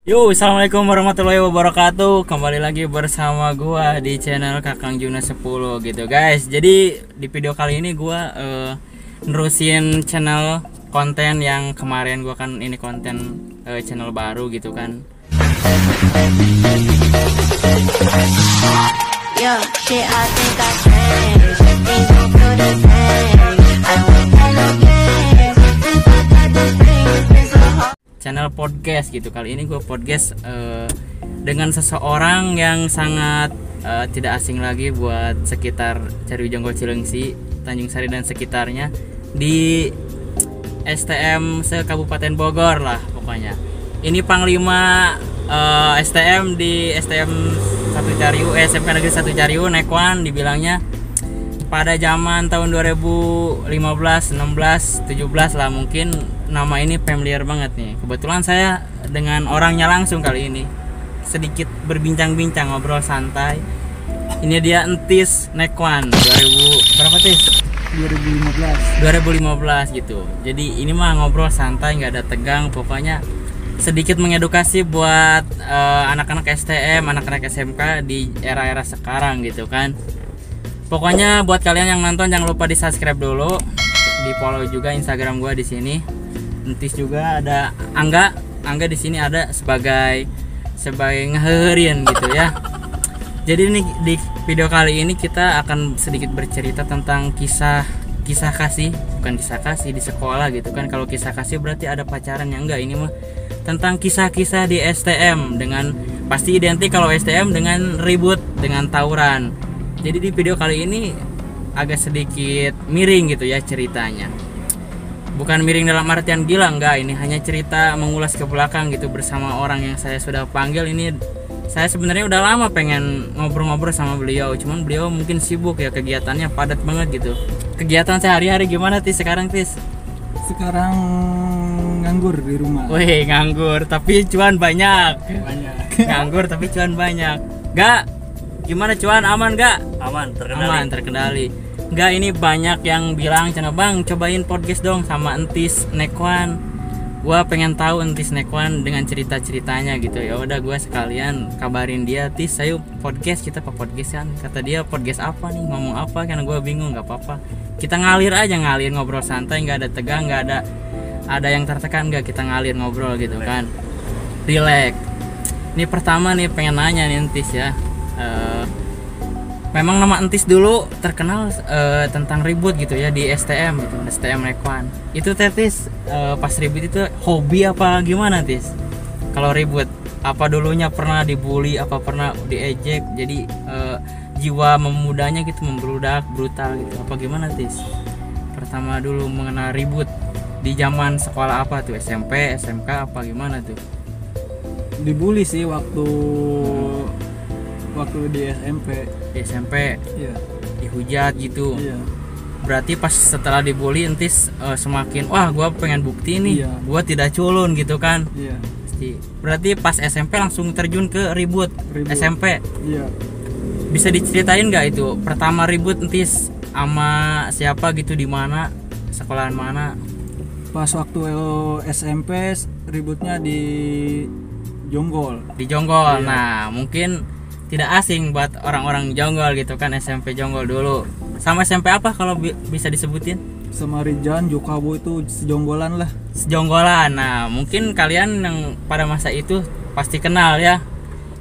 Yo, assalamualaikum warahmatullahi wabarakatuh. Kembali lagi bersama gua di channel Kakang Juna 10 gitu guys. Jadi di video kali ini gua nerusin channel konten yang kemarin gua kan ini konten channel baru gitu kan. Yo, shit, I think I changed. Things don't feel the same. I don't play no games. If I got the things, it's so hard. Channel podcast gitu. Kali ini gue podcast dengan seseorang yang sangat tidak asing lagi buat sekitar Cariw Jonggol Cilengsi, Tanjung Sari dan sekitarnya, di STM se-Kabupaten Bogor lah pokoknya. Ini Panglima STM di STM 1 Cariw, SMP Negeri 1 Cariw, Nekwan dibilangnya. Pada zaman tahun 2015, 16, 17 lah mungkin nama ini familiar banget nih. Kebetulan saya dengan orangnya langsung kali ini sedikit berbincang-bincang, ngobrol santai. Ini dia Entis Nekwan 2000 berapa Tis? 2015 gitu. Jadi ini mah ngobrol santai, nggak ada tegang, pokoknya sedikit mengedukasi buat anak-anak STM, anak-anak SMK di era-era sekarang gitu kan. Pokoknya buat kalian yang nonton jangan lupa di-subscribe dulu, di-follow juga Instagram gua di sini. Entis juga ada Angga di sini ada sebagai ngeherin gitu ya. Jadi nih di video kali ini kita akan sedikit bercerita tentang kisah kasih, bukan kisah kasih di sekolah gitu kan. Kalau kisah kasih berarti ada pacaran, yang enggak, ini mah tentang kisah-kisah di STM, dengan pasti identik kalau STM dengan ribut, dengan tawuran. Jadi di video kali ini agak sedikit miring gitu ya ceritanya. Bukan miring dalam artian gila, enggak, ini hanya cerita mengulas ke belakang gitu bersama orang yang saya sudah panggil. Ini saya sebenarnya udah lama pengen ngobrol-ngobrol sama beliau, cuman beliau mungkin sibuk ya, kegiatannya padat banget gitu. Kegiatan sehari-hari gimana Tis sekarang Tis? Sekarang nganggur di rumah. Wih, nganggur tapi cuan banyak. Nganggur tapi cuan banyak. Gak? Gimana cuan, aman gak? Aman, terkendali. Aman, terkendali. Enggak, ini banyak yang bilang, "Cana Bang, cobain podcast dong sama Entis Nekwan." Gua pengen tahu Entis Nekwan dengan cerita-ceritanya gitu. Ya udah gua sekalian kabarin dia, "Tis, ayo podcast, kita podcast kan." Kata dia, "Podcast apa nih? Ngomong apa?" Karena gua bingung. Enggak apa-apa. Kita ngalir aja, ngalir ngobrol santai, enggak ada tegang, enggak ada yang tertekan, enggak, kita ngalir ngobrol gitu kan. Relax. Ini pertama nih pengen nanya nih Entis ya. Memang nama Entis dulu terkenal tentang ribut gitu ya di STM gitu, STM Nekwan. Itu Tis pas ribut itu hobi apa gimana Tis? Kalau ribut, apa dulunya pernah dibully, apa pernah diejek, jadi jiwa memudanya gitu membludak, brutal gitu, apa gimana Tis? Pertama dulu mengenal ribut di zaman sekolah apa tuh, SMP, SMK apa gimana tuh? Dibully sih waktu di SMP. Iya. Dihujat gitu. Iya. Berarti pas setelah dibully Entis semakin wah gua pengen bukti nih. Iya. Gua tidak culun gitu kan. Iya. Berarti pas SMP langsung terjun ke ribut. SMP. Iya. Bisa diceritain nggak itu pertama ribut Entis sama siapa gitu, di mana, sekolahan mana? Pas waktu SMP ributnya di Jonggol. Di Jonggol. Iya. Nah mungkin tidak asing buat orang-orang Jonggol gitu kan, SMP Jonggol dulu. Sama SMP apa kalau bisa disebutin? Sama Rijan, Jokabo, itu sejonggolan lah. Sejonggolan. Nah mungkin kalian yang pada masa itu pasti kenal ya.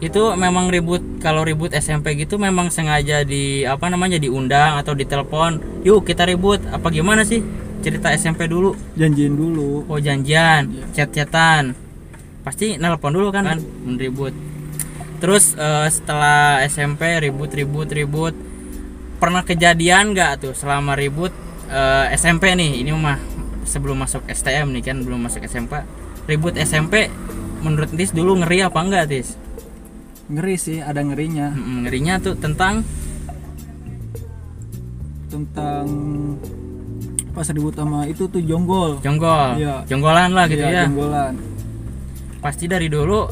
Itu memang ribut, kalau ribut SMP gitu memang sengaja diundang atau ditelepon, "Yuk kita ribut." Apa gimana sih cerita SMP dulu? Janjiin dulu. Oh janjian, chat-chatan. Pasti nelpon dulu kan ribut. Terus setelah SMP ribut, pernah kejadian nggak tuh selama ribut SMP nih? Ini mah sebelum masuk STM nih kan, belum masuk SMP. Ribut SMP menurut Tis dulu ngeri apa enggak Tis? Ngeri sih, ada ngerinya. Ngerinya tuh tentang pas ribut sama itu tuh Jonggol. Iya. Jonggolan lah gitu ya. Jonggolan. Pasti dari dulu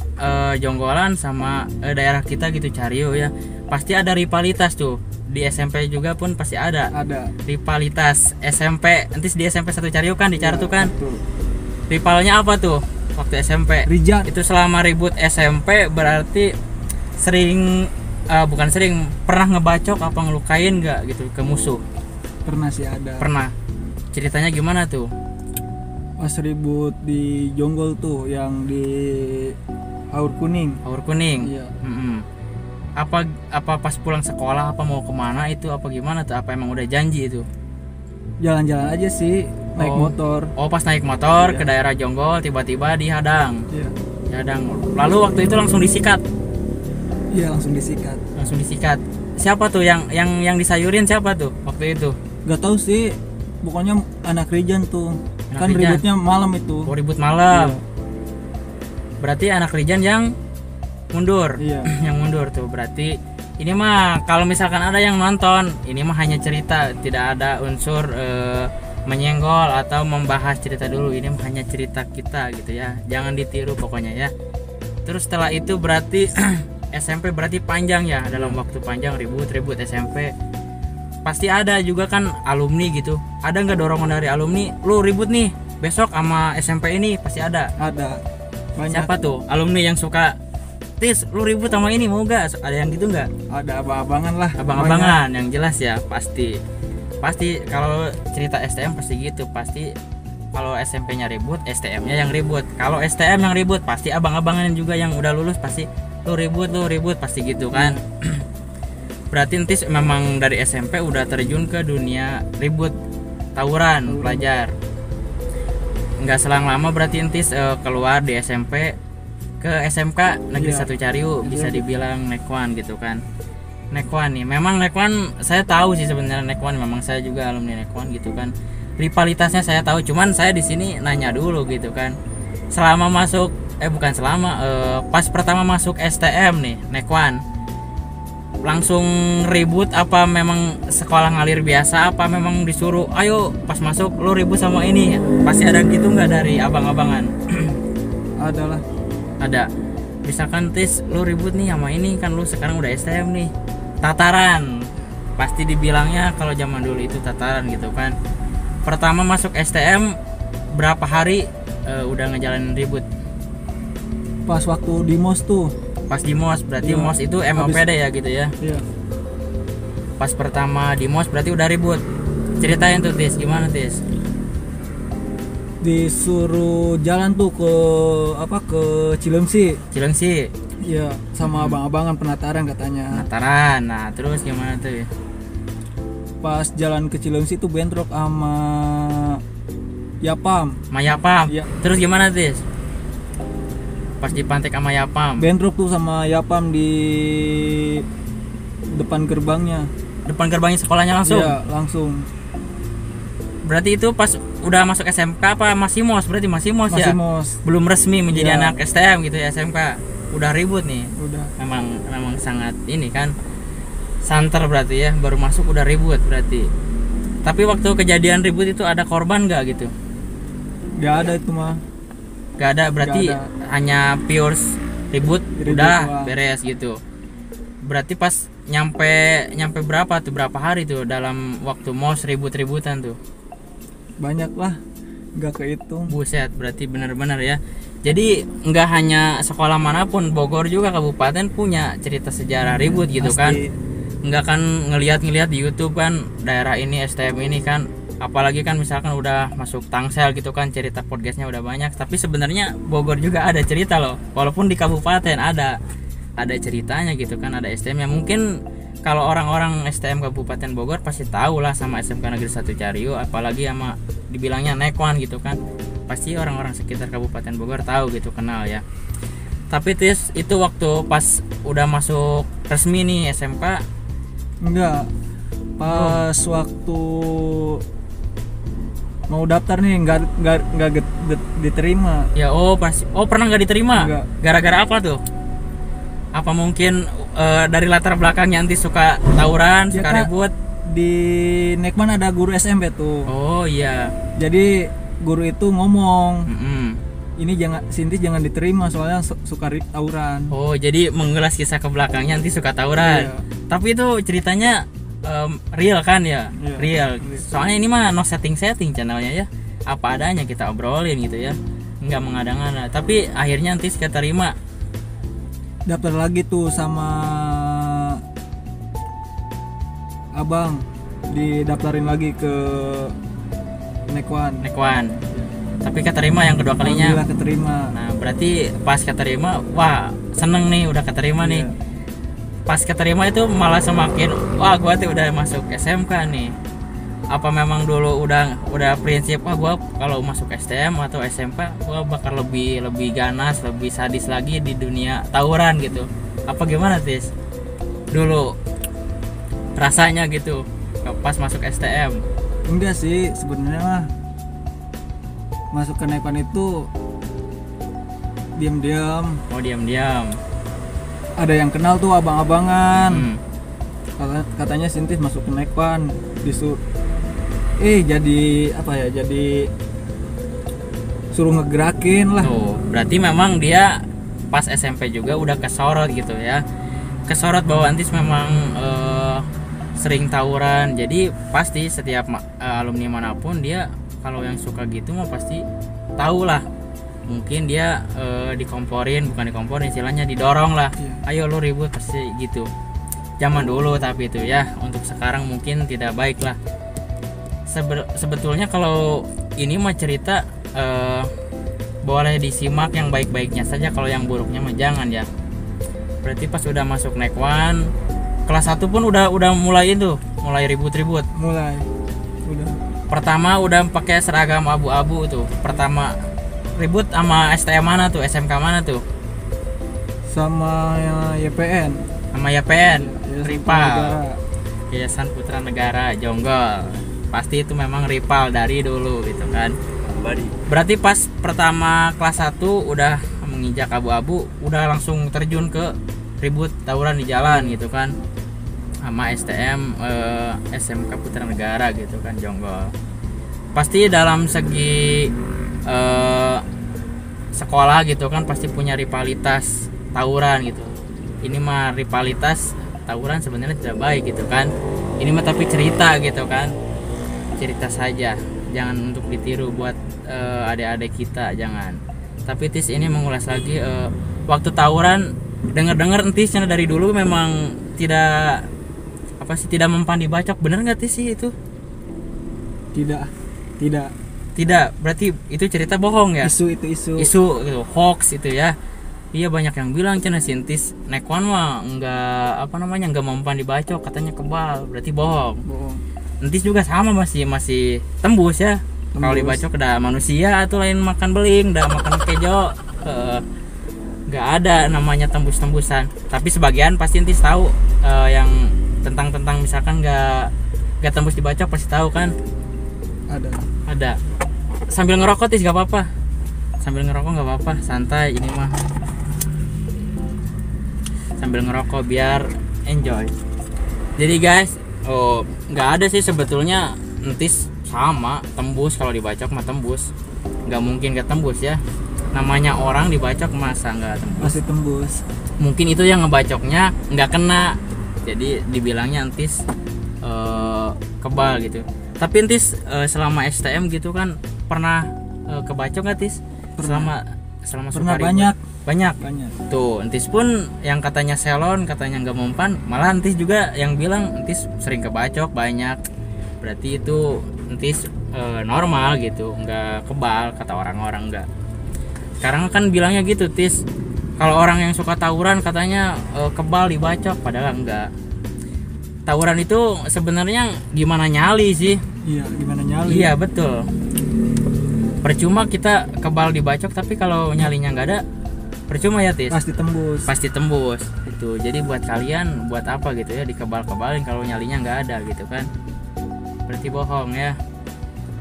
Jonggolan sama daerah kita gitu Cariw ya, pasti ada rivalitas tuh. Di SMP juga pun pasti ada rivalitas SMP. Nanti di SMP 1 Cariw kan, di Cartu kan. Rivalnya apa tuh? waktu SMP. Rijan. Itu selama ribut SMP berarti sering bukan sering, pernah ngebacok apa ngelukain nggak gitu ke musuh? Pernah sih ada. Pernah. Ceritanya gimana tuh? Pas ribut di Jonggol tuh yang di Aur Kuning. Aur Kuning. Iya. Mm-mm. Apa pas pulang sekolah apa mau kemana itu apa gimana tuh? Apa emang udah janji itu? Jalan-jalan aja sih, naik motor. Oh, pas naik motor Iya. ke daerah Jonggol tiba-tiba dihadang. Iya. Dihadang. Lalu waktu itu langsung disikat. Iya, langsung disikat. Langsung disikat. Siapa tuh yang disayurin siapa tuh waktu itu? Gak tahu sih, pokoknya anak Rijan tuh. Anak Kan Rijan. ributnya malam itu. Oh, ribut malam. Iya. Berarti anak Rijan yang mundur. Iya. Yang mundur tuh berarti ini mah kalau misalkan ada yang nonton, ini mah hanya cerita, tidak ada unsur menyenggol atau membahas cerita dulu. Ini mah hanya cerita kita gitu ya. Jangan ditiru pokoknya ya. Terus setelah itu berarti SMP berarti panjang ya, dalam waktu panjang ribut SMP. Pasti ada juga kan alumni gitu. Ada nggak dorongan dari alumni? Lu ribut nih besok sama SMP ini, pasti ada. Ada. Banyak. Siapa tuh alumni yang suka, Tis lu ribut sama ini mau nggak? Ada yang gitu nggak? Ada abang-abangan lah. Abang-abangan yang jelas ya, pasti kalau cerita STM pasti gitu. Pasti kalau SMP-nya ribut, STM-nya yang ribut. Kalau STM yang ribut, pasti abang-abangan juga yang udah lulus pasti lu ribut pasti gitu kan. Berarti Entis memang dari SMP udah terjun ke dunia ribut, tawuran, pelajar. Nggak selang lama berarti Entis keluar di SMP ke SMK Negeri Iya. 1 Cariu, bisa dibilang Nekwan gitu kan. Nekwan nih, memang Nekwan saya tahu sih sebenarnya. Nekwan memang saya juga alumni Nekwan gitu kan. Rivalitasnya saya tahu, cuman saya di sini nanya dulu gitu kan. Selama masuk bukan selama pas pertama masuk STM nih Nekwan, langsung ribut apa memang sekolah ngalir biasa, apa memang disuruh ayo pas masuk lu ribut sama ini? Pasti ada gitu nggak dari abang-abangan? Ada lah. Ada. Misalkan Tis lu ribut nih sama ini, kan lu sekarang udah STM nih, tataran pasti dibilangnya kalau zaman dulu itu tataran gitu kan. Pertama masuk STM berapa hari udah ngejalanin ribut? Pas waktu di MOS tuh. Pas di MOS berarti Iya. MOS itu MOPD ya gitu ya. Iya. Pas pertama di MOS berarti udah ribut. Ceritain tuh Tis, gimana Tis? Disuruh jalan tuh ke Cilengsi. Cilengsi, Iya, sama abang-abangan penataran katanya. Nataran. Nah, terus gimana tuh? Pas jalan ke Cilengsi tuh bentrok sama Yapam. Mayapam. Iya. Terus gimana Tis? Pas dipantek sama Yapam. Bentrok tuh sama Yapam di depan gerbangnya. Depan gerbangnya sekolahnya langsung. Iya, langsung. Berarti itu pas udah masuk SMK apa masih MOS? Berarti masih MOS ya? Masih MOS. Belum resmi menjadi Iya. anak STM gitu ya, SMK. Udah ribut nih. Udah. Memang sangat ini kan. Santer berarti ya, baru masuk udah ribut berarti. Tapi waktu kejadian ribut itu ada korban nggak gitu? Gak ada itu mah. Gak ada, berarti Nggak ada. hanya pure ribut Ribut udah doang. beres gitu. Berarti pas nyampe berapa tuh, berapa hari tuh dalam waktu MOS ribut-ributan tuh? Banyak lah. Gak kehitung. Buset, berarti benar-benar ya. Jadi nggak hanya sekolah manapun, Bogor juga kabupaten punya cerita sejarah ribut gitu Pasti. kan. Nggak kan ngelihat di YouTube kan daerah ini STM ini kan, apalagi kan misalkan udah masuk Tangsel gitu kan, cerita podcastnya udah banyak. Tapi sebenarnya Bogor juga ada cerita loh, walaupun di kabupaten ada ceritanya gitu kan, ada STM yang mungkin kalau orang-orang STM Kabupaten Bogor pasti tahu lah sama SMK Negeri 1 Cariu, apalagi sama dibilangnya Nekwan gitu kan, pasti orang-orang sekitar Kabupaten Bogor tahu gitu, kenal ya. Tapi Tis, itu waktu pas udah masuk resmi nih SMK? Enggak. Pas waktu mau daftar nih nggak diterima. Ya pernah nggak diterima? Enggak. Gara-gara apa tuh? Apa mungkin dari latar belakangnya nanti suka tawuran, Ya, suka Kak. ribut? Di Nekman ada guru SMP tuh. Oh iya. Jadi guru itu ngomong, Mm-mm. ini Sintis jangan diterima soalnya suka tawuran. Oh, jadi mengulas kisah ke belakangnya nanti suka tawuran. Iya. Tapi itu ceritanya real kan ya? Iya. Real. Soalnya ini mah no setting channelnya ya. Apa adanya kita obrolin gitu ya. nggak mengada-ngada, tapi akhirnya Entis keterima. Daftar lagi tuh sama abang, didaftarin lagi ke Nekwan. Tapi keterima yang kedua kalinya. Alhamdulillah keterima. Nah berarti pas keterima, wah seneng nih udah keterima nih. Pas keterima itu malah semakin, wah gua tuh udah masuk SMK nih. Apa memang dulu udah prinsip, wah gua kalau masuk STM atau SMK gua bakal lebih ganas, lebih sadis lagi di dunia tawuran gitu. Apa gimana Tis? Dulu rasanya gitu pas masuk STM. Enggak sih sebenarnya mah, masuk ke Nekwan itu diam-diam. Oh diam-diam. Ada yang kenal tuh abang-abangan. Katanya Sintis masuk ke Nekwan, disuruh jadi apa ya, jadi suruh ngegerakin lah. Tuh, berarti memang dia pas SMP juga udah kesorot gitu ya. Kesorot bahwa Antis memang sering tawuran. Jadi pasti setiap alumni manapun dia kalau yang suka gitu mah pasti tahu lah. Mungkin dia bukan dikomporin, istilahnya didorong lah. Ayo lu ribut, pasti gitu. Zaman dulu tapi itu ya, untuk sekarang mungkin tidak baik lah. Sebetulnya kalau ini mah cerita boleh disimak yang baik-baiknya saja, kalau yang buruknya mah jangan ya. Berarti pas udah masuk Nekwan kelas 1 pun udah mulai ribut-ribut. Udah. Pertama udah pakai seragam abu-abu tuh. Pertama ribut sama STM mana tuh? SMK mana tuh? Sama YPN. Sama YPN, Rival. Yayasan Putra Negara Jonggol. Pasti itu memang rival dari dulu gitu kan. Berarti pas pertama kelas 1 udah menginjak abu-abu, udah langsung terjun ke ribut tawuran di jalan gitu kan. Sama STM SMK Putra Negara gitu kan, Jonggol. Pasti dalam segi sekolah gitu kan pasti punya rivalitas tawuran gitu. Ini mah rivalitas tawuran sebenarnya tidak baik gitu kan. Ini mah tapi cerita gitu kan. Cerita saja, jangan untuk ditiru buat adik-adik kita, jangan. Tapi Tis ini mengulas lagi waktu tawuran, dengar Entisnya dari dulu memang tidak mempan dibacok, bener nggak Tis sih itu? Tidak, berarti itu cerita bohong ya? Isu gitu, hoax itu ya. Iya banyak yang bilang cina Sintis Nekwan mah nggak mempan dibacok, katanya kebal, berarti bohong. Entis juga sama, masih tembus ya. Kalau dibacok udah manusia atau lain makan beling, udah makan kejo. Nggak ada namanya tembus-tembusan. Tapi sebagian pasti Entis tahu yang tentang misalkan nggak tembus dibacok pasti tahu kan. Ada. Sambil ngerokok Tis, nggak apa-apa. Sambil ngerokok nggak apa-apa, santai ini mah. Sambil ngerokok biar enjoy. Jadi guys, nggak ada sih sebetulnya Entis sama tembus, kalau dibacok mah tembus, nggak mungkin nggak tembus ya. Namanya orang dibacok masa nggak tembus? Masih tembus. Mungkin itu yang ngebacoknya nggak kena, jadi dibilangnya Entis kebal gitu. Tapi Entis selama STM gitu kan pernah kebacok nggak Tis? Selama pernah banyak. Tuh Entis pun yang katanya selon, katanya nggak mempan, malah Entis juga yang bilang Entis sering kebacok banyak. Berarti itu Entis normal gitu, nggak kebal kata orang-orang. Nggak. Sekarang kan bilangnya gitu Tis, kalau orang yang suka tawuran katanya kebal dibacok, padahal enggak. Tawuran itu sebenarnya gimana nyali sih? Iya, gimana nyali? Iya betul. Percuma kita kebal dibacok, tapi kalau nyalinya nggak ada, percuma ya Tis. Pasti tembus. Itu. Jadi buat kalian buat apa gitu ya dikebal-kebalin kalau nyalinya nggak ada gitu kan? Berarti bohong ya.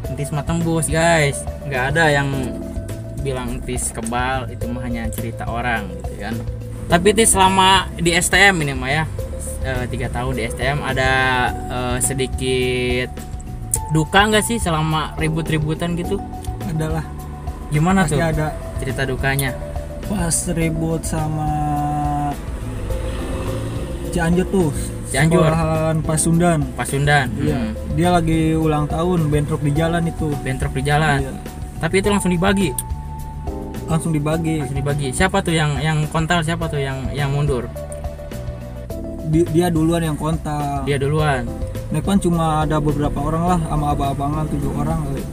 Entis mah tembus guys. Nggak ada yang bilang Entis kebal, itu mah hanya cerita orang gitu kan. Tapi Tis selama di STM ini mah ya 3 tahun di STM ada sedikit duka nggak sih selama ribut-ributan gitu? Adalah. Gimana pasti tuh? Ada. Cerita dukanya. Pas ribut sama Cianjur tuh. Sekolahan Pasundan. Iya. Dia lagi ulang tahun, bentrok di jalan itu. Iya. Tapi itu langsung dibagi. langsung dibagi. Langsung dibagi. Siapa tuh yang kontal, siapa tuh yang mundur? Dia duluan yang kontak. Dia duluan. Nekwan cuma ada beberapa orang lah, sama abang-abangan 7 orang kali.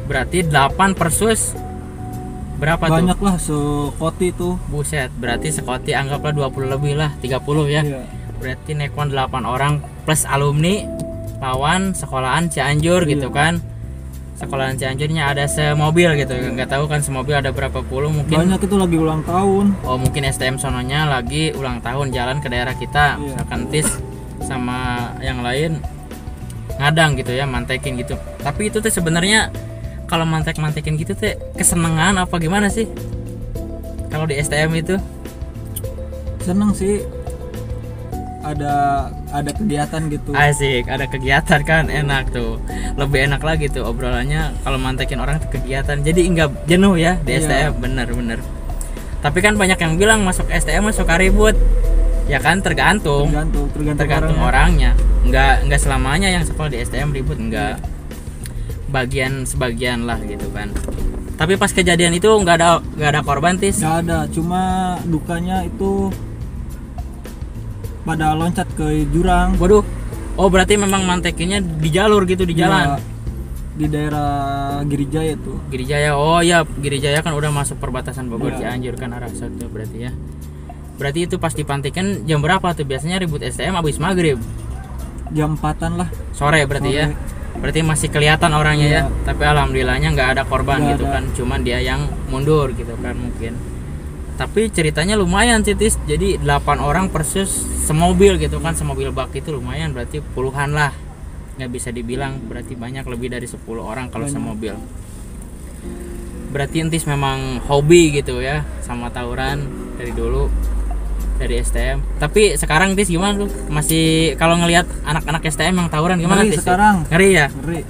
Berarti 8 versus berapa tuh? Banyak lah sekoti tuh. Buset, berarti sekoti anggaplah 20 lebih lah, 30 ya. Iya. Berarti Nekwan 8 orang plus alumni lawan sekolahan Cianjur gitu kan. Sekolahan Cianjurnya ada semobil gitu. Nggak tahu kan semobil ada berapa puluh mungkin. Banyak itu lagi ulang tahun. Oh, mungkin STM sononya lagi ulang tahun jalan ke daerah kita. Iya. Misalkan Tis sama yang lain ngadang gitu ya, mantekin gitu. Tapi itu tuh sebenarnya kalau mantekin gitu teh kesenangan apa gimana sih? Kalau di STM itu Seneng sih. Ada kegiatan gitu. asik, ada kegiatan kan, enak tuh. Lebih enak lagi tuh obrolannya kalau mantekin orang tuh kegiatan. Jadi enggak jenuh ya di Iya. STM, bener. Tapi kan banyak yang bilang masuk STM suka ribut. Ya kan tergantung Tergantung orangnya. Enggak selamanya yang sekolah di STM ribut, enggak. Sebagian lah gitu kan. Tapi pas kejadian itu enggak ada korban, Tis. Nggak ada, cuma dukanya itu pada loncat ke jurang. Waduh. Oh, berarti memang mantekinnya di jalur gitu, di jalan. Iya, di daerah Girijaya tuh. Girijaya. Oh ya, Girijaya kan udah masuk perbatasan Bogor Iya. Cianjur kan arah situ berarti ya. Berarti itu pas dipantekin jam berapa tuh? Biasanya ribut STM habis maghrib. Jam 4-an lah. Sore berarti ya. Sore. Berarti masih kelihatan orangnya ya. Iya. Tapi alhamdulillahnya nggak ada korban Nggak gitu ada. kan. Cuman dia yang mundur gitu kan mungkin. Tapi ceritanya lumayan sih, Tis. Jadi 8 orang versus semobil gitu kan. Semobil bak itu lumayan, berarti puluhan lah. Nggak bisa dibilang berarti banyak, lebih dari 10 orang kalau Banyak. semobil. Berarti Entis memang hobi gitu ya sama tawuran dari dulu, dari STM. Tapi sekarang Tis gimana tuh? Masih kalau ngelihat anak-anak STM yang tawuran gimana, Ngeri Tis? sekarang. Ngeri ya? Ngeri.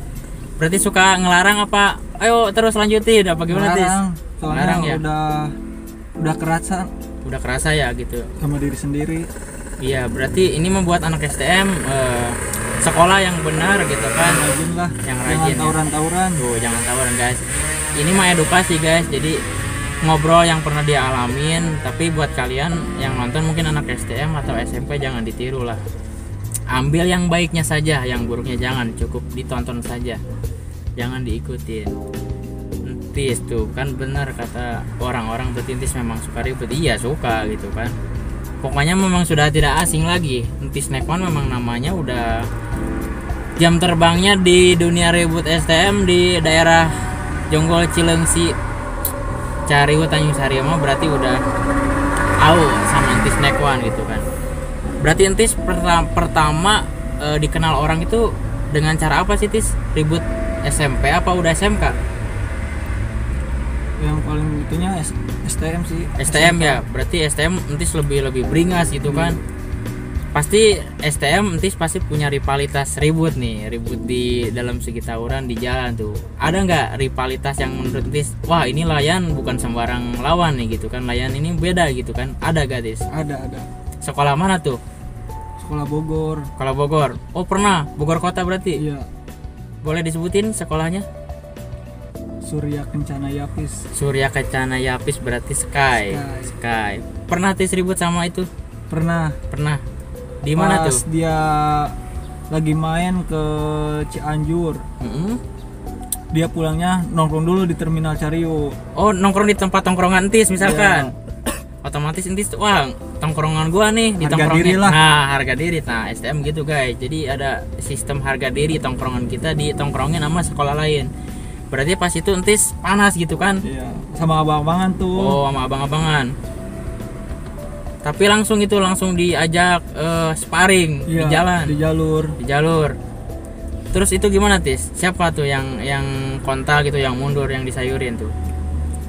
Berarti suka ngelarang apa? Ayo terus lanjutin apa gimana, Tis? Ngelarang. Soalnya Ngelarang ya? udah kerasa Udah kerasa ya gitu. sama diri sendiri. Iya, berarti ini membuat anak STM sekolah yang benar gitu kan. Rajin lah. Yang Jangan rajin ya. tawuran-tawuran. Tuh, jangan tawuran guys. Ini mah edukasi guys. Jadi ngobrol yang pernah dia alamin. Tapi buat kalian yang nonton mungkin anak STM atau SMP jangan ditiru lah. Ambil yang baiknya saja, yang buruknya jangan. Cukup ditonton saja. Jangan diikutin. Entis tuh kan benar kata orang-orang, Entis memang suka ribut. Iya suka gitu kan. Pokoknya memang sudah tidak asing lagi. Entis Nekwan memang namanya udah jam terbangnya di dunia ribut STM di daerah Jonggol Cilengsi Cariwut Tanjung Sari mah berarti udah tahu sama Entis Nekwan gitu kan. Berarti Entis pertama dikenal orang itu dengan cara apa sih, Tis? Ribut SMP apa udah SMK? Yang paling itunya STM sih. STM ya, berarti STM Entis lebih beringas gitu kan. Pasti STM Entis pasti punya rivalitas ribut nih, ribut di dalam segi tawuran di jalan tuh. Ada nggak rivalitas yang menurut Entis, wah ini Layan bukan sembarang lawan nih gitu kan, Layan ini beda gitu kan? Ada gak, Tis? Ada. Sekolah mana tuh? Sekolah Bogor. Sekolah Bogor. Oh pernah, Bogor kota berarti. Iya. Boleh disebutin sekolahnya? Surya Kencana Yapis. Surya Kencana Yapis berarti Sky. Pernah Tis ribut sama itu? Pernah. Di mana tuh? Pas dia lagi main ke Cianjur. Dia pulangnya nongkrong dulu di Terminal Cariu. Oh, nongkrong di tempat tongkrongan Entis misalkan. Otomatis Entis tuh, wah, tongkrongan gua nih di Harga tongkrongnya. diri lah. Nah, harga diri. Nah, STM gitu, guys. Jadi ada sistem harga diri tongkrongan kita di tongkrongin sama sekolah lain. Berarti pas itu Entis panas gitu kan? Iya, sama abang-abangan tuh. Oh, sama abang-abangan. Tapi langsung diajak sparring Iya, di jalan. di jalur. Terus itu gimana, Tis? Siapa tuh yang kontal gitu, yang mundur, yang disayurin tuh?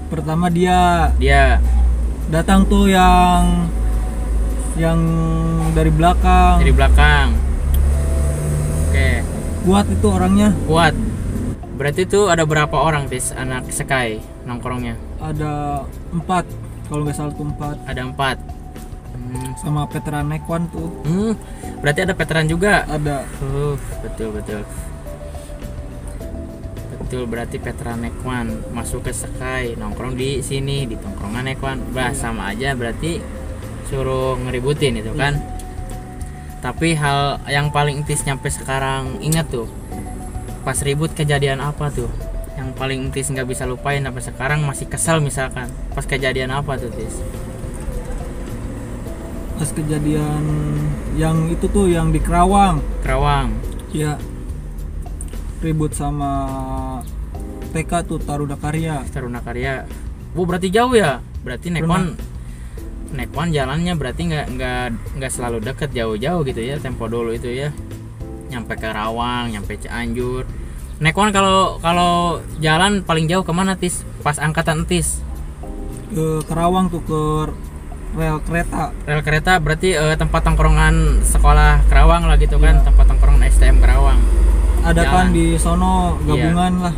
Pertama dia Dia datang tuh yang dari belakang. dari belakang. Oke, Kuat itu orangnya. kuat. Berarti tuh ada berapa orang, Tis, anak Sky nongkrongnya? Ada 4 kalau nggak salah tuh 4. Ada 4. Sama veteran Nekwan tuh Berarti ada veteran juga. ada. Betul. Betul, berarti Petra Nekwan masuk ke Sky, nongkrong di sini di tongkrongan Nekwan, bah sama aja berarti suruh ngeributin itu kan. Tapi hal yang paling intis nyampe sekarang ingat tuh, pas ribut kejadian apa tuh yang paling intis nggak bisa lupain sampai sekarang masih kesel, misalkan pas kejadian apa tuh Tis? Pas kejadian yang itu tuh yang di Kerawang ya, ribut sama TK tuh Taruna Karya. Berarti jauh ya, berarti Nekwan jalannya berarti nggak selalu deket, jauh-jauh gitu ya, tempo dulu itu ya, nyampe Kerawang, nyampe Cianjur. Nekwan kalau jalan paling jauh kemana Tis? Pas angkatan Tis? Ke Kerawang tuh, ke rel kereta berarti tempat tongkrongan sekolah Kerawang lah gitu kan, tempat tongkrongan STM Kerawang. Ada jalan. Kan di sono gabungan lah.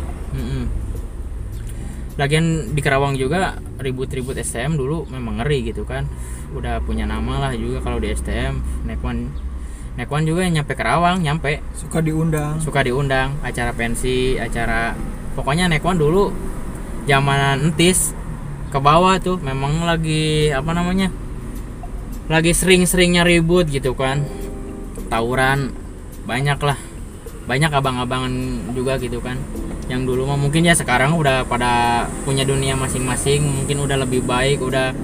Lagian di Kerawang juga ribut-ribut STM dulu memang ngeri gitu kan, udah punya nama lah juga kalau di STM. Nekwan juga yang nyampe Kerawang, suka diundang acara pensi, acara pokoknya Nekwan dulu zamanan entis ke bawah tuh memang lagi lagi sering-seringnya ribut gitu kan, tawuran banyak abang-abangan juga gitu kan. Yang dulu mah mungkin ya sekarang udah pada punya dunia masing-masing, mungkin udah lebih baik, udah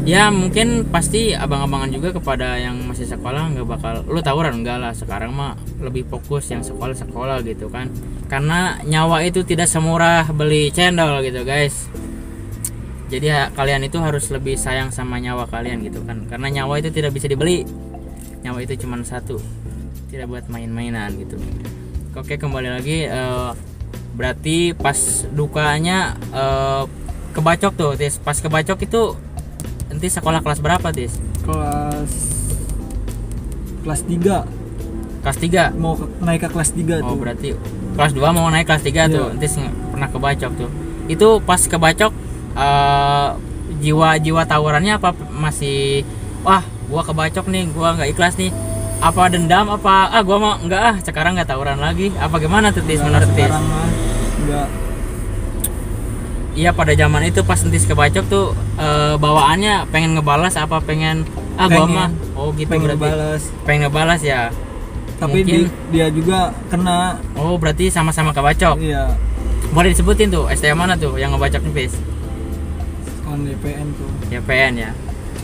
ya mungkin pasti abang-abangan juga kepada yang masih sekolah nggak bakal lu tawuran, enggak lah. Sekarang mah lebih fokus yang sekolah gitu kan, karena nyawa itu tidak semurah beli cendol gitu guys. Jadi kalian itu harus lebih sayang sama nyawa kalian gitu kan, karena nyawa itu tidak bisa dibeli, nyawa itu cuma satu, tidak buat main-mainan gitu. Oke, kembali lagi, berarti pas dukanya kebacok tuh Tis. Pas kebacok itu nanti sekolah kelas berapa Tis? Kelas 3 mau naik ke kelas 3 tuh. Berarti kelas 2 mau naik kelas 3 tuh Tis pernah kebacok tuh. Itu pas kebacok jiwa tawurannya apa masih wah gua kebacok nih, gua nggak ikhlas nih, apa dendam, apa gua mau enggak sekarang nggak tawuran lagi, apa gimana tuh Tis menurut Tis? Enggak. Iya, pada zaman itu pas Tis kebacok tuh bawaannya pengen ngebalas apa pengen gua mah gitu, pengen berarti pengen ngebalas ya. Tapi dia juga kena. Berarti sama-sama kebacok. Iya. Boleh disebutin tuh STM mana tuh yang ngebacok nih Tis? YPN tuh. YPN ya.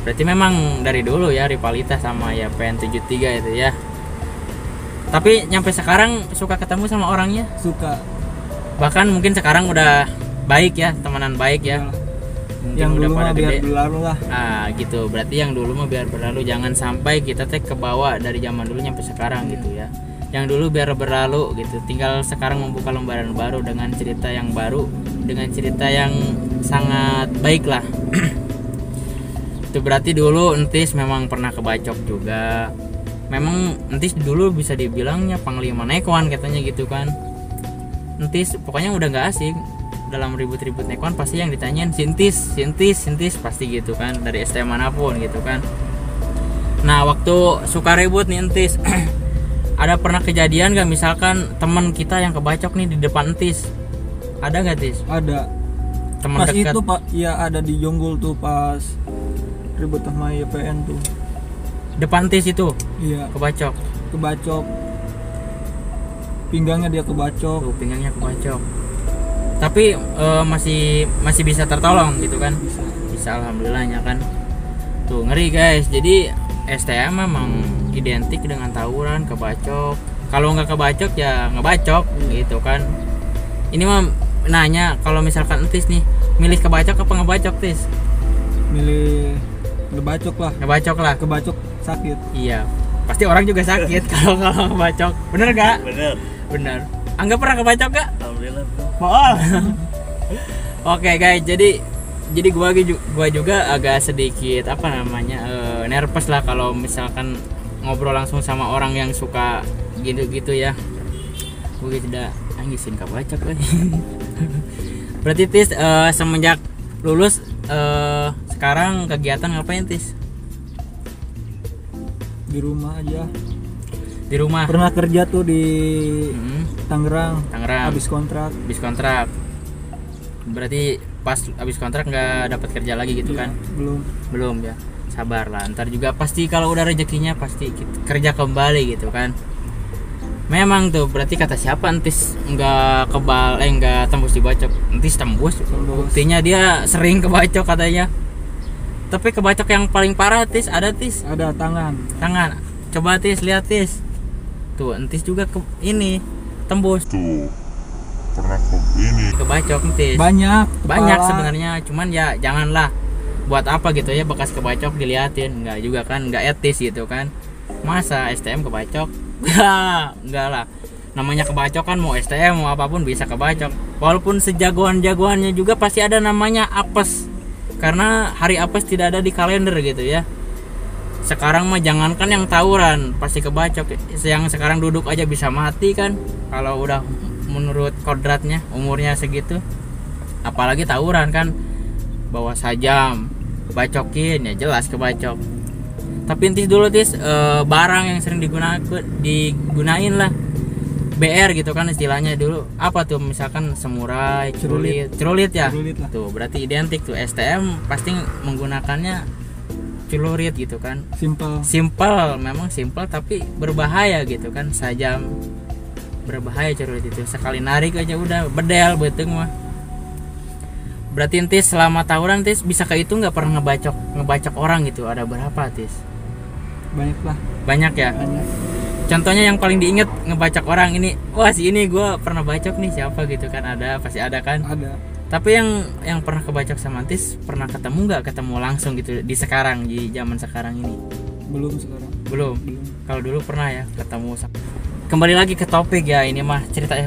Berarti memang dari dulu ya rivalitas sama YPN 73 itu ya. Tapi nyampe sekarang suka ketemu sama orangnya? Suka. Bahkan mungkin sekarang udah baik ya, temenan baik ya. Yang dulu mah biar berlalu lah. Gitu. Berarti yang dulu mah biar berlalu, jangan sampai kita ke bawah dari zaman dulu nyampe sekarang gitu ya. Yang dulu biar berlalu gitu. Tinggal sekarang membuka lembaran baru dengan cerita yang baru, dengan cerita yang sangat baik lah. Itu berarti dulu Entis memang pernah kebacok juga. Memang Entis dulu bisa dibilangnya panglima Nekwan katanya gitu kan. Entis pokoknya udah nggak asing dalam ribut-ribut Nekwan, pasti yang ditanyain Sintis pasti gitu kan, dari STM manapun gitu kan. Nah waktu suka ribut nih Entis ada pernah kejadian gak misalkan teman kita yang kebacok nih di depan Entis? Ada gak Tis? Ada. Teman pas dekat itu Pak, ya ada di Jonggol tuh pas ribut sama YPN tuh. Depan Tis itu? Iya. Kebacok. Pinggangnya dia kebacok. Pinggangnya kebacok. Tapi masih bisa tertolong gitu kan? Bisa alhamdulillahnya kan. Tuh ngeri guys. Jadi STM memang identik dengan tawuran, kebacok. Kalau nggak kebacok ya ngebacok gitu kan. Ini mah nanya, kalau misalkan Entis nih milih kebacok apa ngebacok Tis? Milih ngebacok lah. Kebacok sakit. Iya, pasti orang juga sakit kalau ngebacok. Bener gak? Bener. Angga pernah kebacok gak? Alhamdulillah. Oke guys, jadi gua juga agak sedikit nervous lah kalau misalkan ngobrol langsung sama orang yang suka gitu ya. Gue tidak ngisin kebacok lagi. Berarti Tis semenjak lulus sekarang kegiatan ngapain Tis? Di rumah aja. Di rumah. Pernah kerja tuh di Tangerang. Habis kontrak. Berarti pas habis kontrak nggak dapat kerja lagi gitu kan? Belum ya. Sabar lah. Ntar juga pasti kalau udah rezekinya pasti kerja kembali gitu kan. Memang tuh berarti kata siapa entis nggak tembus dibacok, entis tembus. Buktinya dia sering kebacok katanya. Tapi kebacok yang paling parah tis ada tangan. Coba tis lihat tis. Tuh entis juga ini tembus. Tuh pernah kebacok entis. Banyak sebenarnya, cuman ya janganlah buat apa gitu ya bekas kebacok diliatin, nggak juga kan, nggak etis gitu kan. Masa STM kebacok? Enggak lah, namanya kebacok kan, mau STM mau apapun bisa kebacok. Walaupun sejagoan-jagoannya juga pasti ada namanya apes, karena hari apes tidak ada di kalender gitu ya. Sekarang mah jangankan yang tawuran pasti kebacok, yang sekarang duduk aja bisa mati kan kalau udah menurut kodratnya umurnya segitu. Apalagi tawuran kan, bawa sajam bacokin ya jelas kebacok. Tapi entis dulu barang yang sering digunain lah BR gitu kan istilahnya dulu. Apa tuh misalkan samurai, celurit ya. Tuh berarti identik tuh, STM pasti menggunakannya celurit gitu kan. Simple, memang simple tapi berbahaya gitu kan. Sajam berbahaya celurit itu, sekali narik aja udah bedel beteng mah. Berarti entis selama tawuran bisa kehitung nggak pernah ngebacok orang gitu, ada berapa tis? Banyak ya. Contohnya yang paling diinget ngebacok orang ini, wah si ini gue pernah bacok nih, siapa gitu kan, pasti ada kan. Tapi yang pernah kebacok sama Tis, pernah ketemu langsung gitu di zaman sekarang ini? Belum. Kalau dulu pernah ya ketemu. Kembali lagi ke topik ya, ini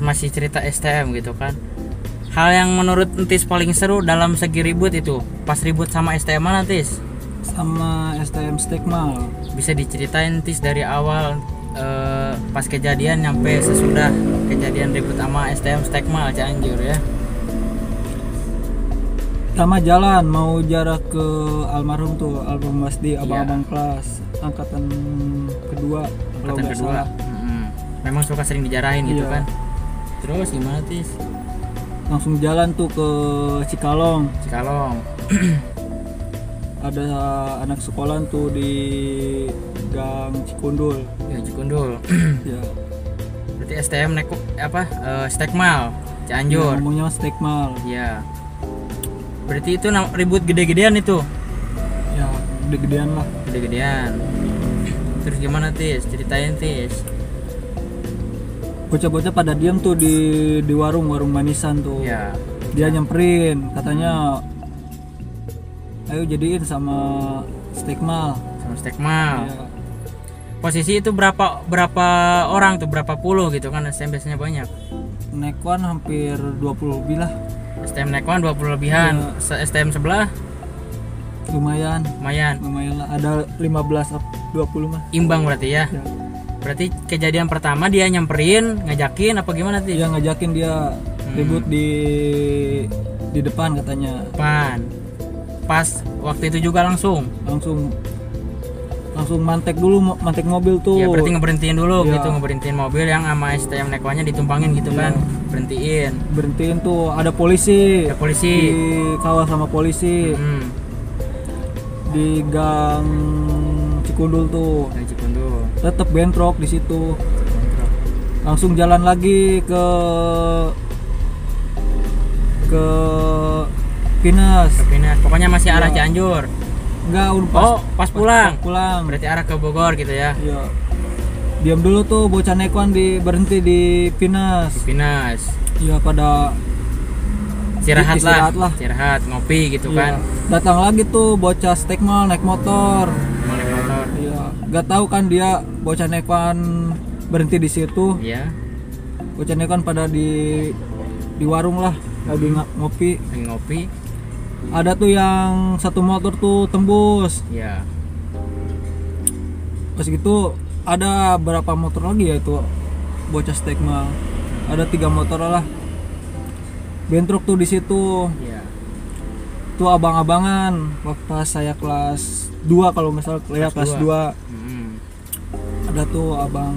masih cerita STM gitu kan. Hal yang menurut Tis paling seru dalam segi ribut itu pas ribut sama STM mana Tis? Sama STM Stekmal. Bisa diceritain Tis dari awal pas kejadian sampai sesudah kejadian ribut sama STM Stekmal Cianjur ya. Sama jalan mau jarak ke almarhum Basdi, abang-abang kelas angkatan kedua. Memang suka sering dijarahin gitu kan. Terus gimana Tis? Langsung jalan tuh ke Cikalong. Ada anak sekolah tuh di Gang Cikundul. Ya. Berarti STM Stekmal Cianjur. Ngomongnya Stekmal. Ya. Berarti itu ribut gede-gedean itu. Ya, gede-gedean lah. Terus gimana Tis? Ceritain Tis. Bocah-bocah pada diam tuh di warung manisan tuh. Ya. Dia nyamperin, katanya ayo jadiin sama Stekmal. Ya. Posisi itu berapa orang tuh, berapa puluh gitu kan? STM biasanya banyak. Nekwan hampir 20 lebih lah. STM Nekwan 20 lebihan. Ya. STM sebelah lumayan lah, ada 15-20 mah. Imbang berarti ya. Berarti kejadian pertama dia nyamperin, ngajakin apa gimana sih? Iya ngajakin, dia ribut di depan katanya. Pas waktu itu juga langsung mantek mobil tuh. Ya berarti ngeberhentiin dulu gitu, ngeberhentiin mobil yang sama STM Nekwannya ditumpangin gitu kan. Berhentiin tuh, ada polisi. Dikawal sama polisi. Di Gang Cikundul tuh. Tetap bentrok di situ. Langsung jalan lagi ke Pinas. Pokoknya masih arah Cianjur. Enggak, pas pulang. Berarti arah ke Bogor gitu ya. Iya. Diam dulu tuh bocah Nekwan berhenti di Pinas. Iya, pada istirahat lah. Ngopi gitu kan. Datang lagi tuh bocah Stekmal naik motor. Iya, enggak tahu kan dia bocah Nekwan berhenti di situ. Iya. Bocah Nekwan pada di warung lah, lagi ngopi. Ada tuh yang satu motor tuh tembus. Iya. Pas gitu ada berapa motor lagi ya itu bocah Stekmal. Ada 3 motor lah. Bentrok tuh di situ. Iya. Tuh abang-abangan waktu pas saya kelas 2 kalau nggak salah, kelas 2. Ada tuh abang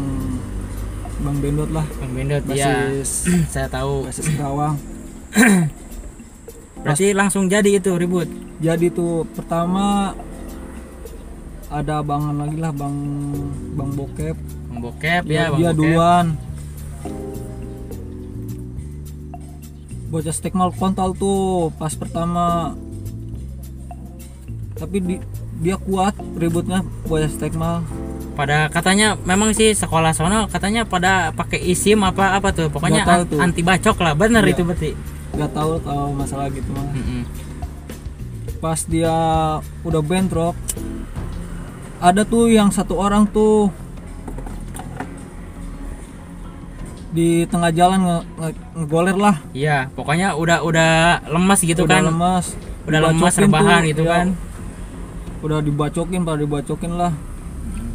Bang Bendot lah. Bang Bendot ya. Saya tahu. Basis Kerawang. Berarti langsung jadi itu ribut. Jadi tuh pertama ada abangan lagi lah, Bang Bokep. Bang Bokep ya, Bang dia Bokep. duluan. Bocah stekmal kontol tuh pas pertama. Tapi dia kuat ributnya bocah stekmal. Pada katanya memang sih sekolah sono katanya pada pakai isim apa tuh. Pokoknya anti bacok lah. Bener itu berarti. Gak tahu kalau masalah gitu mah. Pas dia udah bentrok, ada tuh yang satu orang tuh di tengah jalan ngegoler lah. Iya, pokoknya udah lemas gitu udah kan. Udah lemas rebahan tuh, gitu ya, kan. Udah dibacokin lah.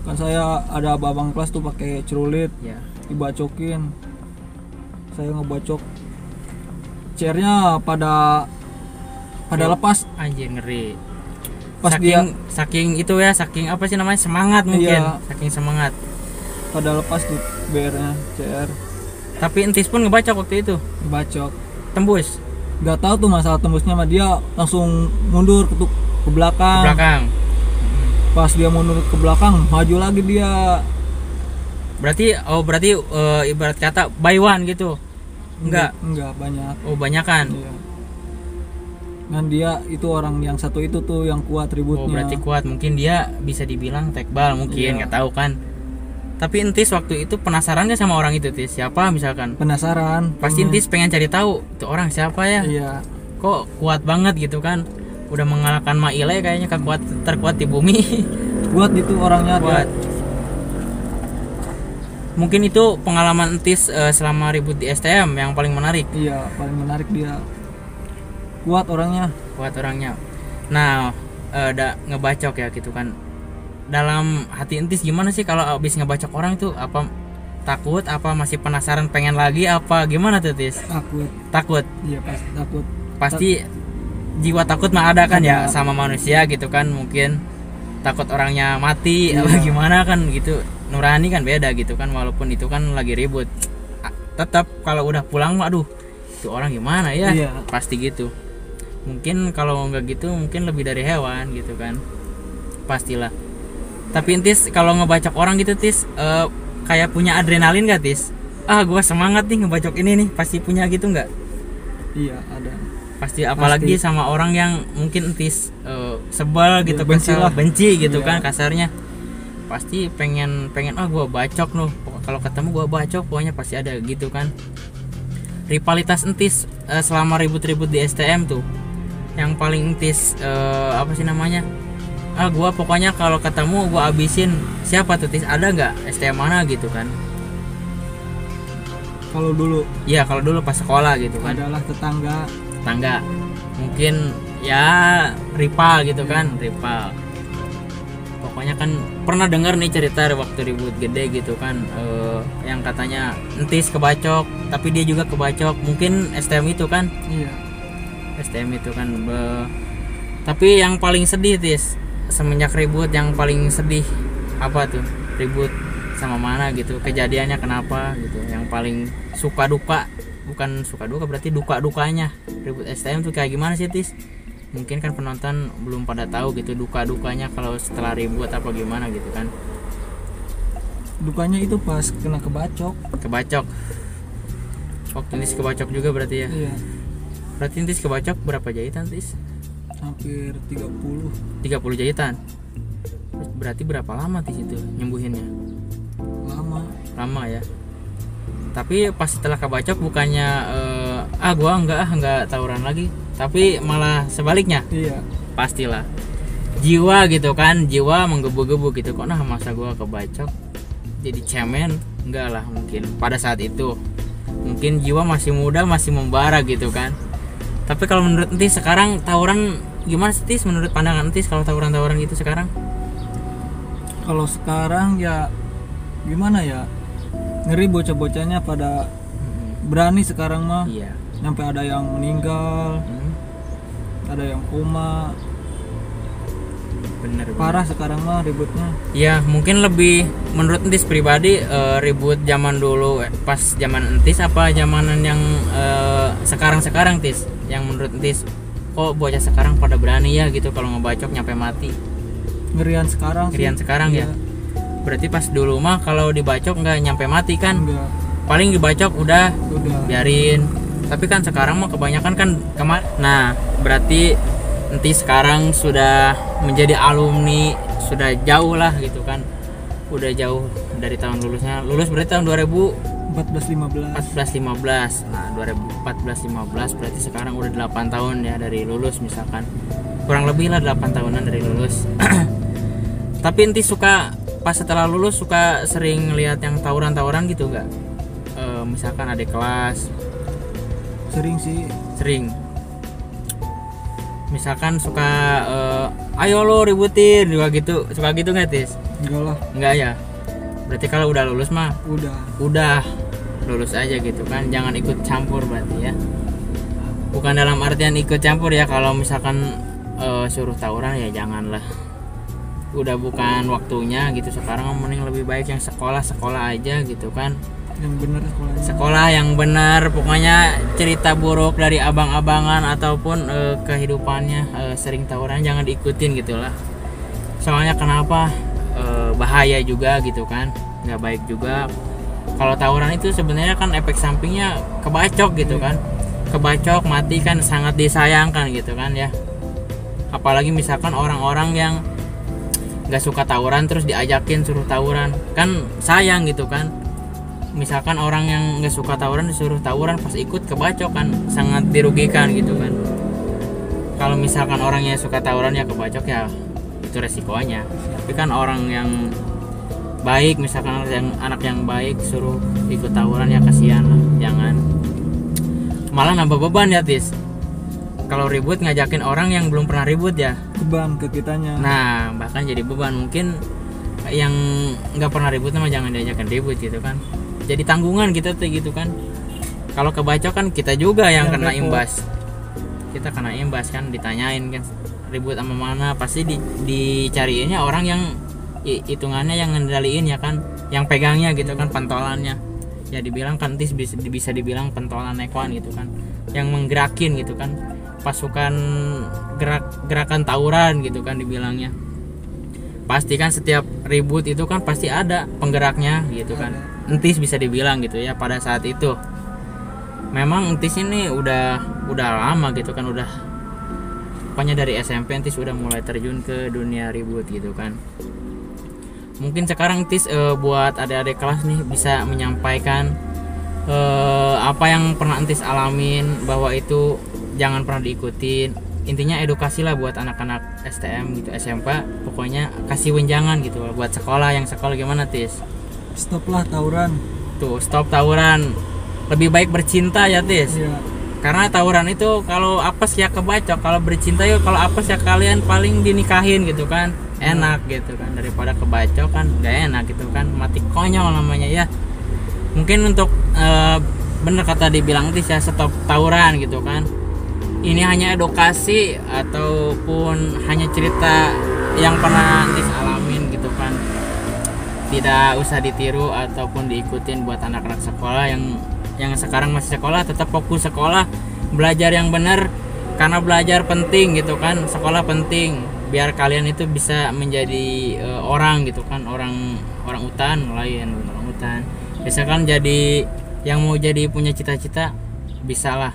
Kan saya ada abang kelas tuh pakai celurit. Ya. Dibacokin. Saya ngebacok. Chairnya pada lepas. Anjir, ngeri. Pas saking itu ya, saking apa sih namanya, semangat mungkin. Iya. Saking semangat. Pada lepas tuh BR-nya, CR. Tapi entis pun ngebacok waktu itu. Bacok. Tembus. Gak tahu tuh masalah tembusnya mah, dia langsung mundur ke belakang. Pas dia mundur ke belakang, maju lagi dia. Berarti ibarat kata by one gitu. Enggak banyak. Oh, banyakan. Iya. Dan dia itu orang yang satu itu tuh yang kuat ributnya. Oh, berarti kuat. Mungkin dia bisa dibilang tekbal mungkin, nggak tahu kan. Tapi entis waktu itu penasaran gak sama orang itu, Tis? Siapa misalkan? Penasaran. Pasti entis pengen cari tahu itu orang siapa ya. Iya. Kok kuat banget gitu kan? Udah mengalahkan Maile kayaknya, terkuat di bumi. Kuat itu orangnya. Kuat. Mungkin itu pengalaman entis selama ribut di STM yang paling menarik. Iya, paling menarik dia. Kuat orangnya. Nah, ngebacok ya gitu kan. Dalam hati entis gimana sih kalau abis ngebacok orang itu? Apa takut? Apa masih penasaran pengen lagi? Apa gimana tuh, Tis? Takut. Iya, pasti takut. Pasti jiwa takut mah ada kan ya sama manusia gitu kan. Mungkin takut orangnya mati apa gimana kan gitu. Nurani kan beda gitu kan, walaupun itu kan lagi ribut. Tetap kalau udah pulang mah aduh, itu orang gimana ya? Iya. Pasti gitu. Mungkin kalau nggak gitu mungkin lebih dari hewan gitu kan. Pastilah. Tapi Tis kalau ngebacok orang gitu, Tis, kayak punya adrenalin gak, Tis? Gua semangat nih ngebacok ini nih. Pasti punya gitu nggak? Iya, ada. Pasti, apalagi sama orang yang mungkin Tis sebel gitu, benci gitu kan kasarnya. Pasti pengen gua bacok loh. Kalau ketemu gua bacok, pokoknya pasti ada gitu kan. Rivalitas entis selama ribut-ribut di STM tuh, yang paling entis apa sih namanya? Gua pokoknya kalau ketemu gua abisin. Siapa tuh, Tis? Ada nggak STM mana gitu kan? Kalau dulu? Iya, kalau dulu pas sekolah gitu kan. Adalah tetangga. Mungkin ya rival gitu kan, rival. Pokoknya kan pernah dengar nih cerita waktu ribut gede gitu kan, yang katanya entis kebacok, tapi dia juga kebacok. Mungkin STM itu kan? Iya. STM itu kan. Tapi yang paling sedih, Tis, semenjak ribut yang paling sedih apa tuh? Ribut sama mana gitu? Kejadiannya kenapa gitu? Yang paling suka duka, bukan suka duka berarti duka dukanya ribut STM tuh kayak gimana sih, Tis? Mungkin kan penonton belum pada tahu gitu duka dukanya kalau setelah ribut apa gimana gitu kan. Dukanya itu pas kena kebacok. Waktu Tis kebacok juga berarti ya? Iya. Berarti Tis kebacok berapa jahitan, Tis? Hampir 30 jahitan. Berarti berapa lama Tis itu nyembuhinnya? Lama ya. Tapi pas setelah kebacok bukannya gua enggak tawuran lagi, tapi malah sebaliknya. Iya. Pastilah. Jiwa gitu kan, jiwa menggebu-gebu gitu. Kok masa gua kebacok jadi cemen? Enggak lah mungkin pada saat itu. Mungkin jiwa masih muda, masih membara gitu kan. Tapi kalau menurut Entis sekarang tawuran gimana sih, Tis? Menurut pandangan Entis kalau tawuran gitu sekarang? Kalau sekarang ya gimana ya? Ngeri bocah-bocahnya pada berani sekarang mah. Iya. Sampai ada yang meninggal. Ada yang koma. bener. Parah sekarang mah ributnya. Ya mungkin lebih menurut Entis pribadi ribut zaman dulu pas zaman Entis apa zamanan yang sekarang Tis, yang menurut Entis kok bocah sekarang pada berani ya gitu kalau ngebacok nyampe mati. Ngerian sekarang Ya. Berarti pas dulu mah kalau dibacok nggak nyampe mati kan? Enggak. Paling dibacok udah biarin. Tapi kan sekarang mah kebanyakan kan nah berarti nanti sekarang sudah menjadi alumni, sudah jauh lah gitu kan, udah jauh dari tahun lulus berarti tahun 2014-15. Nah 2014-15 berarti sekarang udah 8 tahun ya dari lulus, misalkan kurang lebih lah 8 tahunan dari lulus. Tapi Enti suka pas setelah lulus suka sering lihat yang tawuran gitu nggak? Misalkan adik kelas. Sering. Misalkan suka ayo lo ributin juga gitu, suka gitu nggak Tis? Enggak lah. Enggak ya. Berarti kalau udah lulus mah udah lulus aja gitu kan, jangan ikut campur berarti ya. Bukan dalam artian ikut campur ya, kalau misalkan suruh tawuran ya janganlah. Udah bukan waktunya gitu, sekarang mending lebih baik yang sekolah aja gitu kan. Yang benar sekolah yang benar, pokoknya cerita buruk dari abang-abangan ataupun kehidupannya sering tawuran jangan diikutin gitulah. Soalnya kenapa? Bahaya juga gitu kan, nggak baik juga. Kalau tawuran itu sebenarnya kan efek sampingnya kebacok gitu kan, kebacok mati kan sangat disayangkan gitu kan ya. Apalagi misalkan orang-orang yang nggak suka tawuran terus diajakin suruh tawuran kan sayang gitu kan. Misalkan orang yang nggak suka tawuran disuruh tawuran pas ikut kebacok kan sangat dirugikan gitu kan. Kalau misalkan orangnya suka tawuran ya kebacok ya itu resikonya. Tapi kan orang yang baik, misalkan anak yang baik suruh ikut tawuran ya kasihan lah, jangan. Malah nambah beban ya Tis. Kalau ribut ngajakin orang yang belum pernah ribut ya beban ke kitanya. Nah bahkan jadi beban, mungkin yang nggak pernah ribut mah jangan diajakin ribut gitu kan. Jadi tanggungan kita tuh gitu kan. Kalau kebacok kan kita juga yang kena imbas. Kita kena imbas kan, ditanyain kan ribut sama mana, pasti dicariinnya orang yang hitungannya yang ngendaliin ya kan, yang pegangnya gitu kan, pentolannya. Ya dibilang kan bisa dibilang pentolan ekoan gitu kan, yang menggerakin gitu kan, pasukan gerakan tawuran gitu kan dibilangnya. Pasti kan setiap ribut itu kan pasti ada penggeraknya gitu kan. Entis bisa dibilang gitu ya pada saat itu. Memang Entis ini udah lama gitu kan, udah pokoknya dari SMP Entis udah mulai terjun ke dunia ribut gitu kan. Mungkin sekarang Entis buat adik-adik kelas nih bisa menyampaikan apa yang pernah Entis alamin, bahwa itu jangan pernah diikutin. Intinya edukasi lah buat anak-anak STM gitu, SMK, pokoknya kasih wejangan gitu buat sekolah. Yang sekolah gimana Tis? Stop lah tawuran. Tuh stop tawuran, lebih baik bercinta ya Tis. Iya. Karena tawuran itu kalau apes ya kebacok, kalau bercinta yuk kalau apes ya kalian paling dinikahin gitu kan, enak gitu kan, daripada kebacok kan gak enak gitu kan, mati konyol namanya ya. Mungkin untuk bener kata dibilang Tis ya, stop tawuran gitu kan. Ini hanya edukasi ataupun hanya cerita yang pernah Tis alamin gitu kan, tidak usah ditiru ataupun diikutin buat anak-anak sekolah yang sekarang masih sekolah. Tetap fokus sekolah, belajar yang benar, karena belajar penting gitu kan, sekolah penting biar kalian itu bisa menjadi orang gitu kan, orang utan lain, orang utan bisa kan, jadi yang mau jadi punya cita-cita bisa lah.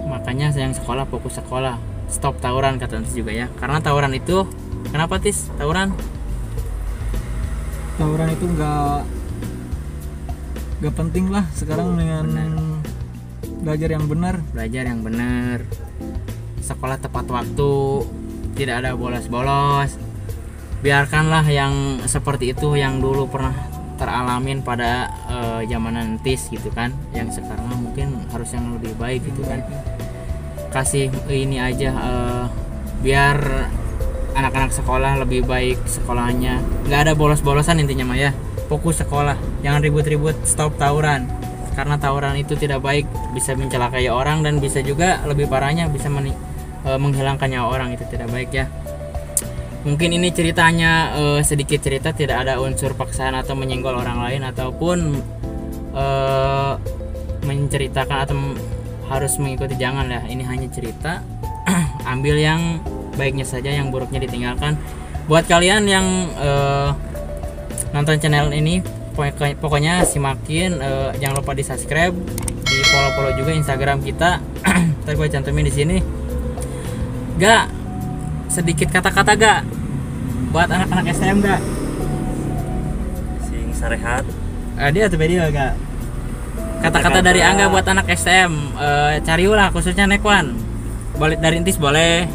Makanya yang sekolah fokus sekolah, stop tawuran kata Tis juga ya. Karena tawuran itu kenapa Tis? Tawuran itu nggak penting lah sekarang, dengan belajar yang benar, sekolah tepat waktu, tidak ada bolos-bolos. Biarkanlah yang seperti itu yang dulu pernah teralamin pada zamanan Tis gitu kan, yang sekarang mungkin harus yang lebih baik gitu kan. Kasih ini aja biar anak-anak sekolah lebih baik sekolahnya, nggak ada bolos-bolosan intinya mah ya. Fokus sekolah, jangan ribut-ribut, stop tawuran. Karena tawuran itu tidak baik, bisa mencelakai orang dan bisa juga lebih parahnya bisa menghilangkan nyawa orang, itu tidak baik ya. Mungkin ini ceritanya sedikit cerita, tidak ada unsur paksaan atau menyenggol orang lain ataupun menceritakan atau harus mengikuti, jangan lah. Ini hanya cerita. Ambil yang baiknya saja, yang buruknya ditinggalkan. Buat kalian yang nonton channel ini, pokoknya simakin, jangan lupa di subscribe, di follow juga Instagram kita. Ntar gue cantumin di sini. Gak sedikit kata-kata gak buat anak-anak STM gak? Sing sarehat. Dia tuh video gak? Kata-kata dari Angga buat anak STM, cari ulah khususnya Nekwan. Boleh dari Entis boleh.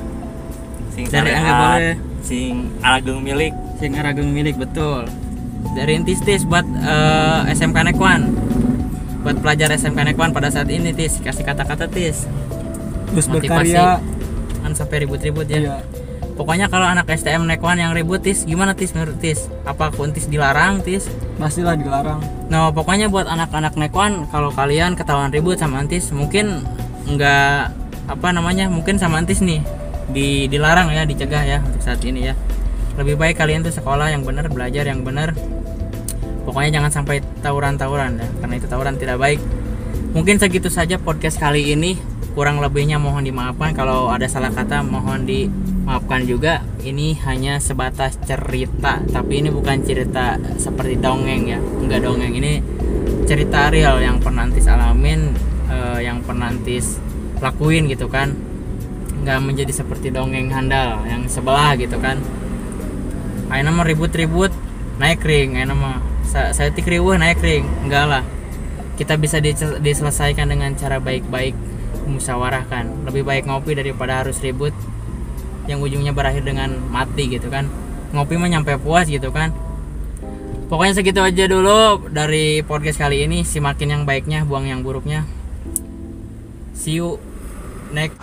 Sing Dari sarehat, Angga boleh. Sing aragung milik. Sing aragung milik, betul. Dari Entis Tis buat SMK Nekwan. Buat pelajar SMK Nekwan pada saat ini Tis, kasih kata-kata Tis. Terus Motivasi. berkarya. Kan sampai ribut-ribut ya. Iya. Pokoknya kalau anak STM Nekwan yang ribut Tis, gimana Tis menurut Tis? Apa aku Tis dilarang Tis? Pastilah dilarang. Nah pokoknya buat anak-anak Nekwan, kalau kalian ketahuan ribut sama Antis, mungkin nggak mungkin sama Antis nih dilarang ya, dicegah ya untuk saat ini ya. Lebih baik kalian tuh sekolah yang benar, belajar yang benar. Pokoknya jangan sampai tawuran-tawuran ya, karena itu tawuran tidak baik. Mungkin segitu saja podcast kali ini. Kurang lebihnya mohon dimaafkan, kalau ada salah kata mohon dimaafkan juga. Ini hanya sebatas cerita, tapi ini bukan cerita seperti dongeng ya, enggak dongeng, ini cerita real yang pernah Antis alamin, yang pernah Antis lakuin gitu kan. Enggak menjadi seperti dongeng handal yang sebelah gitu kan. Ayo nama ribut-ribut naik ring, ayo nama saya tik riweuh naik ring, enggak lah. Kita bisa diselesaikan dengan cara baik-baik, musyawarahkan. Lebih baik ngopi daripada harus ribut yang ujungnya berakhir dengan mati gitu kan. Ngopi mah nyampe puas gitu kan. Pokoknya segitu aja dulu dari podcast kali ini. Simakin yang baiknya, buang yang buruknya. See you next.